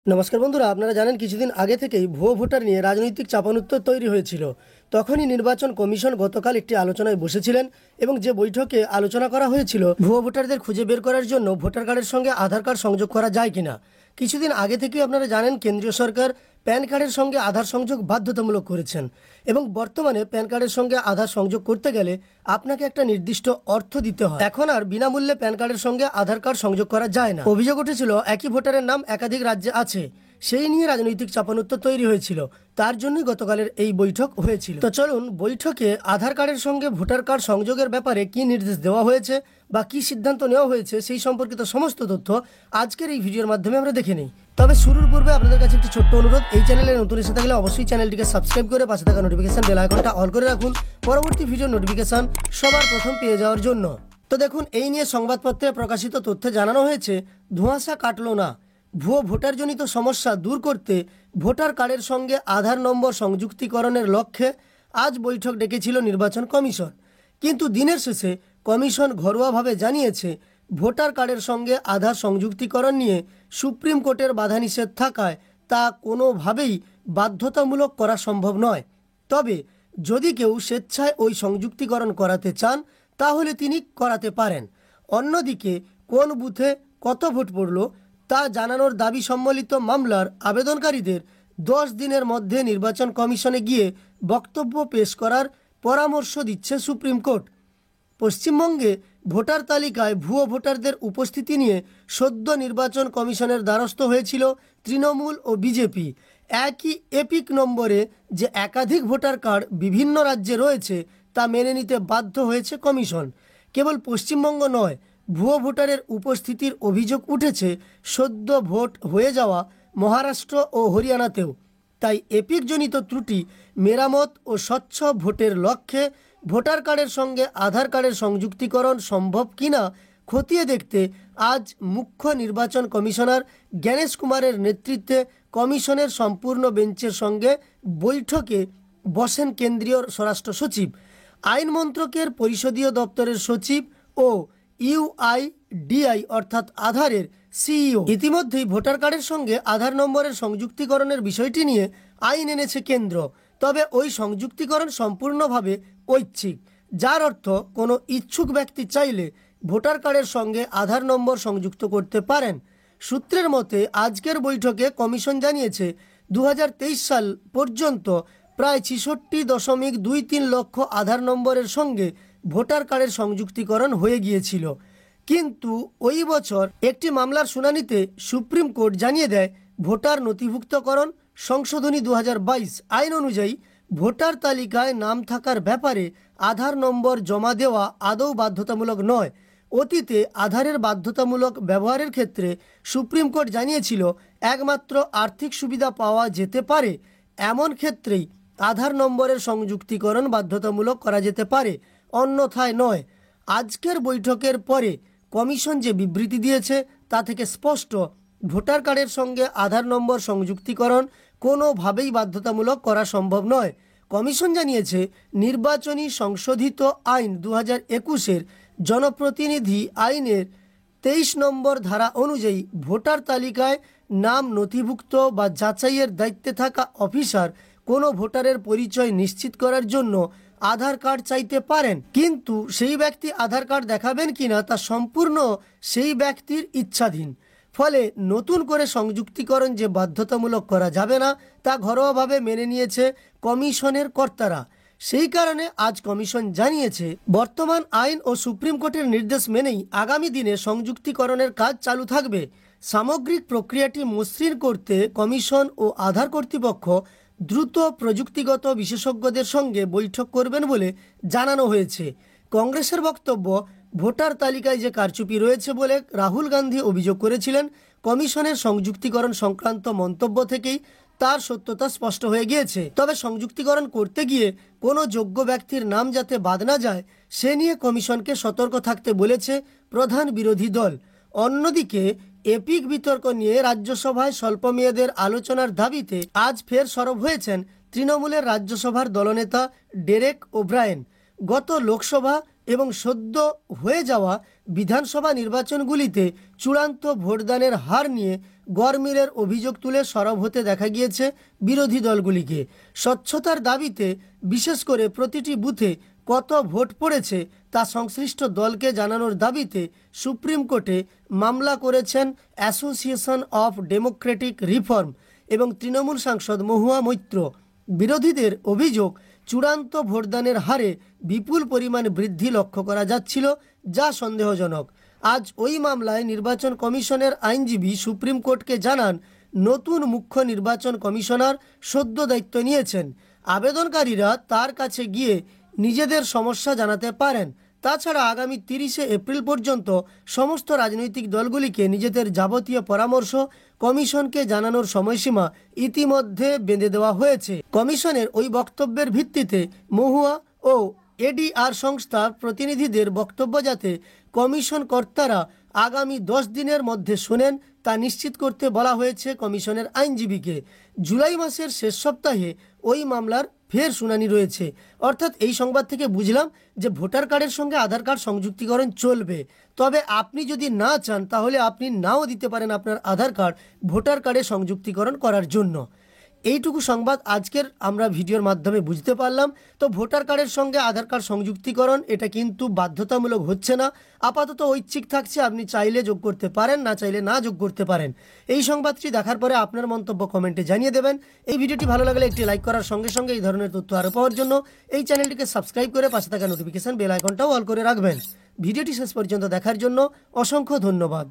নমস্কার বন্ধুরা, আপনারা জানেন কিছুদিন আগে থেকেই ভুয়ো ভোটার নিয়ে রাজনৈতিক চাপানুত্তর তৈরি হয়েছিল। তখনই নির্বাচন কমিশন গতকাল একটি আলোচনায় বসেছিলেন এবং যে বৈঠকে আলোচনা করা হয়েছিল ভুয়ো ভোটারদের খুঁজে বের করার জন্য ভোটার কার্ডের সঙ্গে আধার কার্ড সংযোগ করা যায় কিনা। কিছুদিন আগে থেকেই আপনারা জানেন কেন্দ্রীয় সরকার প্যান কার্ডের সঙ্গে আধার সংযোগ বাধ্যতামূলক করেছেন এবং বর্তমানে প্যান কার্ডের সঙ্গে আধার সংযোগ করতে গেলে আপনাকে একটা নির্দিষ্ট অর্থ দিতে হয়। এখন আর বিনামূল্যে প্যান কার্ডের সঙ্গে আধার কার্ড সংযোগ করা যায় না। অভিযোগ উঠেছিল একই ভোটারের নাম একাধিক রাজ্যে আছে, সেই নিয়ে রাজনৈতিক চাপানুত্তর তৈরি হয়েছিল। তার জন্যই গতকালের এই বৈঠক হয়েছিল। তো চলুন বৈঠকে আধার কার্ডের সঙ্গে ভোটার কার্ড সংযোগের ব্যাপারে কি নির্দেশ দেওয়া হয়েছে বা কি সিদ্ধান্ত নেওয়া হয়েছে সেই সম্পর্কিত সমস্ত তথ্য আজকের এই ভিডিওর মাধ্যমে আমরা দেখে নিই। তবে শুরুর পূর্বে আপনাদের কাছে একটি ছোট্ট অনুরোধ, এই চ্যানেলে নতুন এসে থাকলে অবশ্যই চ্যানেলটিকে সাবস্ক্রাইব করে পাশে থাকা নোটিফিকেশন বেল আইকনটা অল করে রাখুন পরবর্তী ভিডিও নোটিফিকেশন সবার প্রথম পেয়ে যাওয়ার জন্য। তো দেখুন, এই নিয়ে সংবাদপত্রে প্রকাশিত তথ্যে জানানো হয়েছে ধোঁয়াশা কাটলো না। ভুয়ো ভোটারজনিত সমস্যা দূর করতে ভোটার কার্ডের সঙ্গে আধার নম্বর সংযুক্তিকরণের লক্ষ্যে আজ বৈঠক ডেকেছিল নির্বাচন কমিশন। কিন্তু দিনের শেষে কমিশন ঘরোয়াভাবে জানিয়েছে ভোটার কার্ডের সঙ্গে আধার সংযুক্তিকরণ নিয়ে সুপ্রিম কোর্টের বাধানিষেধ থাকায় তা কোনোভাবেই বাধ্যতামূলক করা সম্ভব নয়। তবে যদি কেউ স্বেচ্ছায় ওই সংযুক্তিকরণ করাতে চান তাহলে তিনি করাতে পারেন। অন্যদিকে কোন বুথে কত ভোট পড়ল তা জানানোর দাবি সম্বলিত মামলার আবেদনকারীদের 10 দিনের মধ্যে নির্বাচন কমিশনে গিয়ে বক্তব্য পেশ করার পরামর্শ দিচ্ছে সুপ্রিম কোর্ট। পশ্চিমবঙ্গে ভোটার তালিকায় ভুয়ো ভোটারদের উপস্থিতি নিয়ে সদ্য নির্বাচন কমিশনের দ্বারস্থ হয়েছিল তৃণমূল ও বিজেপি। একই এপিক নম্বরে যে একাধিক ভোটার কার্ড বিভিন্ন রাজ্যে রয়েছে তা মেনে নিতে বাধ্য হয়েছে কমিশন। কেবল পশ্চিমবঙ্গ নয়, ভুয়ো ভোটারের উপস্থিতির অভিযোগ উঠেছে সদ্য ভোট হয়ে যাওয়া মহারাষ্ট্র ও হরিয়ানাতেও। তাই এপিকজনিত ত্রুটি মেরামত ও স্বচ্ছ ভোটের লক্ষ্যে ভোটার কার্ডের সঙ্গে আধার কার্ডের সংযুক্তিকরণ সম্ভব কিনা খতিয়ে দেখতে আজ মুখ্য নির্বাচন কমিশনার জ্ঞানেশ কুমারের নেতৃত্বে কমিশনের সম্পূর্ণ বেঞ্চের সঙ্গে বৈঠকে বসেন কেন্দ্রীয় স্বরাষ্ট্র সচিব, আইন মন্ত্রকের পরিষদীয় দপ্তরের সচিব ও ইউআইডিআই অর্থাৎ আধারের সিইও। ইতিমধ্যেই ভোটার কার্ডের সঙ্গে আধার নম্বরের সংযুক্তিকরণের বিষয়টি নিয়ে আইন এনেছে কেন্দ্র। তবে ওই সংযুক্তিকরণ সম্পূর্ণভাবে ঐচ্ছিক, যার অর্থ কোনো ইচ্ছুক ব্যক্তি চাইলে ভোটার কার্ডের সঙ্গে আধার নম্বর সংযুক্ত করতে পারেন। সূত্রের মতে আজকের বৈঠকে কমিশন জানিয়েছে 2023 সাল পর্যন্ত প্রায় 66.23 লক্ষ আধার নম্বরের সঙ্গে ভোটার কার্ডের সংযুক্তিকরণ হয়ে গিয়েছিল। কিন্তু ওই বছর একটি মামলার শুনানিতে সুপ্রিম কোর্ট জানিয়ে দেয় ভোটার নথিভুক্তকরণ সংশোধনী 2022 আইন অনুযায়ী ভোটার তালিকায় নাম থাকার ব্যাপারে আধার নম্বর জমা দেওয়া আদৌ বাধ্যতামূলক নয়। অতীতে আধারের বাধ্যতামূলক ব্যবহারের ক্ষেত্রে সুপ্রিম কোর্ট জানিয়েছিল একমাত্র আর্থিক সুবিধা পাওয়া যেতে পারে এমন ক্ষেত্রেই আধার নম্বরের সংযুক্তিকরণ বাধ্যতামূলক করা যেতে পারে, অন্যথায় নয়। আজকের বৈঠকের পরে কমিশন যে বিবৃতি দিয়েছে তা থেকে স্পষ্ট ভোটার কার্ডের সঙ্গে আধার নম্বর সংযুক্তিকরণ কোনোভাবেই বাধ্যতামূলক করা সম্ভব নয়। কমিশন জানিয়েছে নির্বাচনী সংশোধিত আইন 2021-এর জনপ্রতিনিধি আইনের 23 নম্বর ধারা অনুযায়ী ভোটার তালিকায় নাম নথিভুক্ত বা যাচাইয়ের দায়িত্বে থাকা অফিসার কোনো ভোটারের পরিচয় নিশ্চিত করার জন্য আধার কার্ড চাইতে পারেন, কিন্তু সেই ব্যক্তি আধার কার্ড দেখাবেন কিনা তা সম্পূর্ণ সেই ব্যক্তির ইচ্ছাধীন। ফলে নতুন করে সংযুক্তিকরণ যে বাধ্যতামূলক করা যাবে না তা ঘরোয়াভাবে মেনে নিয়েছে কমিশনের কর্তারা। সেই কারণে আজ কমিশন জানিয়েছে বর্তমান আইন ও সুপ্রিম কোর্টের নির্দেশ মেনেই আগামী দিনে সংযুক্তিকরণের কাজ চালু থাকবে। সামগ্রিক প্রক্রিয়াটি মসৃণ করতে কমিশন ও আধার কর্তৃপক্ষ দ্রুত প্রযুক্তিগত বিশেষজ্ঞদের সঙ্গে বৈঠক করবেন বলে জানানো হয়েছে। কংগ্রেসের বক্তব্য, ভোটার তালিকায় যে কারচুপি রয়েছে বলে রাহুল গান্ধী অভিযোগ করেছিলেন, কমিশনের সংযুক্তিকরণ সংক্রান্ত মন্তব্য থেকেই তার সত্যতা স্পষ্ট হয়ে গিয়েছে। তবে সংযুক্তিকরণ করতে গিয়ে কোনো যোগ্য ব্যক্তির নাম যাতে বাদ না যায় সে নিয়ে কমিশনকে সতর্ক থাকতে বলেছে প্রধান বিরোধী দল। অন্যদিকে এপিক বিতর্ক নিয়ে রাজ্যসভায় স্বল্পমেয়াদের আলোচনার দাবিতে আজ ফের সরব হয়েছেন তৃণমূলের রাজ্যসভার দলনেতা ডেরেক ওব্রায়েন। গত লোকসভা এবং সদ্য হয়ে যাওয়া বিধানসভা নির্বাচনগুলিতে চূড়ান্ত ভোটদানের হার নিয়ে গরমিলের অভিযোগ তুলে সরব হতে দেখা গিয়েছে বিরোধী দলগুলিকে। স্বচ্ছতার দাবিতে বিশেষ করে প্রতিটি বুথে কত ভোট পড়েছে তা সংশ্লিষ্ট দলকে জানানোর দাবিতে সুপ্রিম কোর্টে মামলা করেছেন অ্যাসোসিয়েশন অফ ডেমোক্রেটিক রিফর্ম এবং তৃণমূল সাংসদ মহুয়া মৈত্র। বিরোধীদের অভিযোগ, চূড়ান্ত ভোটদানের হারে বিপুল পরিমাণ বৃদ্ধি লক্ষ্য করা যাচ্ছিল, যা সন্দেহজনক। আজ ওই মামলায় নির্বাচন কমিশনের আইনজীবী সুপ্রিম কোর্টকে জানান, নতুন মুখ্য নির্বাচন কমিশনার সদ্য দায়িত্ব নিয়েছেন। আবেদনকারীরা তার কাছে গিয়ে নিজেদের সমস্যা জানাতে পারেন। তাছাড়া আগামী 30শে এপ্রিল পর্যন্ত সমস্ত রাজনৈতিক দলগুলিকে নিজেদের যাবতীয় পরামর্শ কমিশনকে জানানোর সময়সীমা ইতিমধ্যে বেঁধে দেওয়া হয়েছে। কমিশনের ওই বক্তব্যের ভিত্তিতে মহুয়া ও এডিআর সংস্থার প্রতিনিধিদের বক্তব্য যাতে কমিশন কর্তারা আগামী 10 দিনের মধ্যে শোনেন তা নিশ্চিত করতে বলা হয়েছে কমিশনের আইনজীবীকে। জুলাই মাসের শেষ সপ্তাহে ওই মামলার ফের শুনানি রয়েছে। অর্থাৎ এই সংবাদ থেকে বুঝলাম যে ভোটার কার্ডের সঙ্গে আধার কার্ড সংযুক্তিকরণ চলবে, তবে আপনি যদি না চান তাহলে আপনি নাও দিতে পারেন আপনার আধার কার্ড ভোটার কার্ডে সংযুক্তিকরণ করার জন্য। এইটুকু সংবাদ আজকের আমরা ভিডিওর মাধ্যমে বুঝতে পারলাম। তো ভোটার কার্ডের সঙ্গে আধার কার্ড সংযুক্তিকরণ এটা কিন্তু বাধ্যতামূলক হচ্ছে না, আপাতত ঐচ্ছিক থাকছে। আপনি চাইলে যোগ করতে পারেন, না চাইলে না যোগ করতে পারেন। এই সংবাদটি দেখার পরে আপনার মন্তব্য কমেন্টে জানিয়ে দেবেন। এই ভিডিওটি ভালো লাগলে একটি লাইক করার সঙ্গে সঙ্গে এই ধরনের তথ্য আরও পাওয়ার জন্য এই চ্যানেলটিকে সাবস্ক্রাইব করে পাশে থাকা নোটিফিকেশন বেল আইকনটাও অল করে রাখবেন। ভিডিওটি শেষ পর্যন্ত দেখার জন্য অসংখ্য ধন্যবাদ।